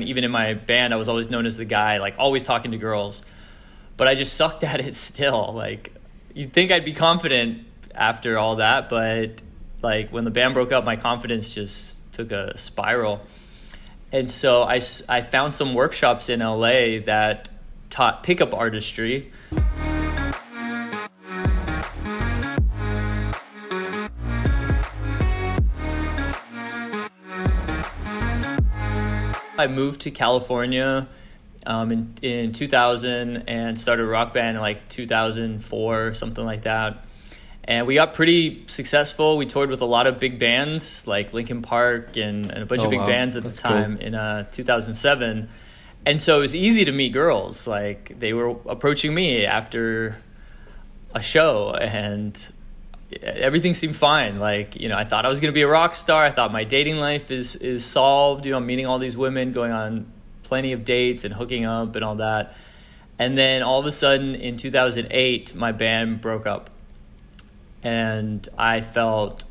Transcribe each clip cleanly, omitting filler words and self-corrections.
Even in my band, I was always known as the guy, like always talking to girls, but I just sucked at it still. Like, you'd think I'd be confident after all that, but like when the band broke up, my confidence just took a spiral. And so I found some workshops in LA that taught pickup artistry. I moved to California in 2000 and started a rock band in like 2004, something like that. And we got pretty successful. We toured with a lot of big bands like Linkin Park and a bunch of big bands at the time. Cool. In 2007. And so it was easy to meet girls. Like, they were approaching me after a show and everything seemed fine. Like, you know, I thought I was going to be a rock star. I thought my dating life is solved. You know, I'm meeting all these women, going on plenty of dates and hooking up and all that. And then all of a sudden in 2008, my band broke up. And I felt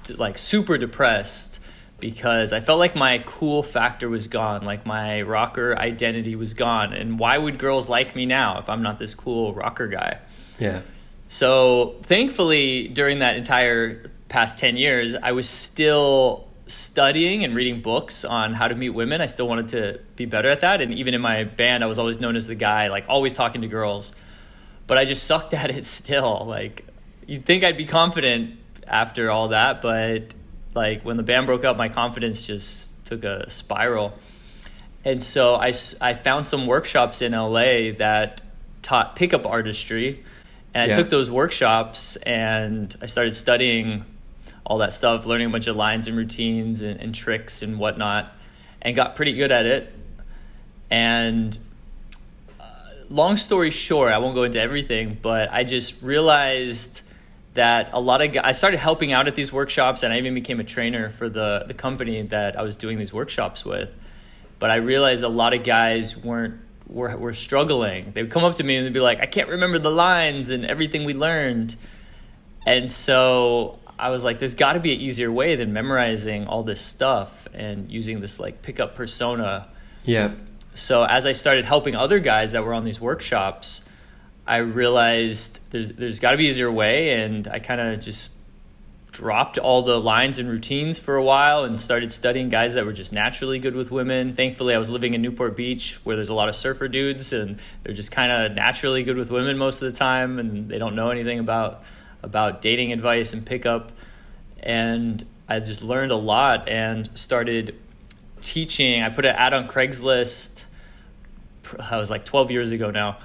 like super depressed because I felt like my cool factor was gone. Like, my rocker identity was gone. And why would girls like me now if I'm not this cool rocker guy? Yeah. So thankfully, during that entire past 10 years, I was still studying and reading books on how to meet women. I still wanted to be better at that. And even in my band, I was always known as the guy, like always talking to girls. But I just sucked at it still. Like, you'd think I'd be confident after all that, but like when the band broke up, my confidence just took a spiral. And so I found some workshops in LA that taught pickup artistry. And I took those workshops and I started studying all that stuff, learning a bunch of lines and routines and tricks and whatnot, and got pretty good at it. And long story short, I won't go into everything, but I just realized that a lot of guys, I started helping out at these workshops, and I even became a trainer for the company that I was doing these workshops with. But I realized a lot of guys were struggling. They would come up to me and they'd be like, I can't remember the lines and everything we learned. And so I was like, there's got to be an easier way than memorizing all this stuff and using this like pickup persona. Yeah. So as I started helping other guys that were on these workshops, I realized there's got to be an easier way. And I kind of just dropped all the lines and routines for a while and started studying guys that were just naturally good with women. Thankfully, I was living in Newport Beach where there's a lot of surfer dudes, and they're just kind of naturally good with women most of the time, and they don't know anything about dating advice and pickup. And I just learned a lot and started teaching. I put an ad on Craigslist, I was like 12 years ago now,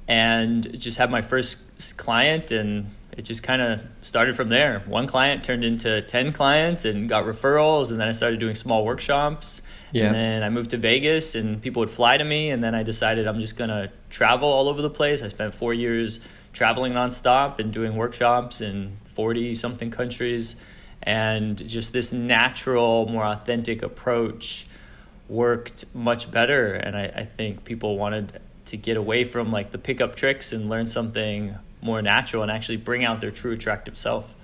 and just had my first client, and it just kind of started from there. One client turned into 10 clients and got referrals. And then I started doing small workshops. Yeah. And then I moved to Vegas and people would fly to me. And then I decided I'm just going to travel all over the place. I spent 4 years traveling nonstop and doing workshops in 40 something countries. And just this natural, more authentic approach worked much better. And I think people wanted to get away from like the pickup tricks and learn something more natural and actually bring out their true attractive self.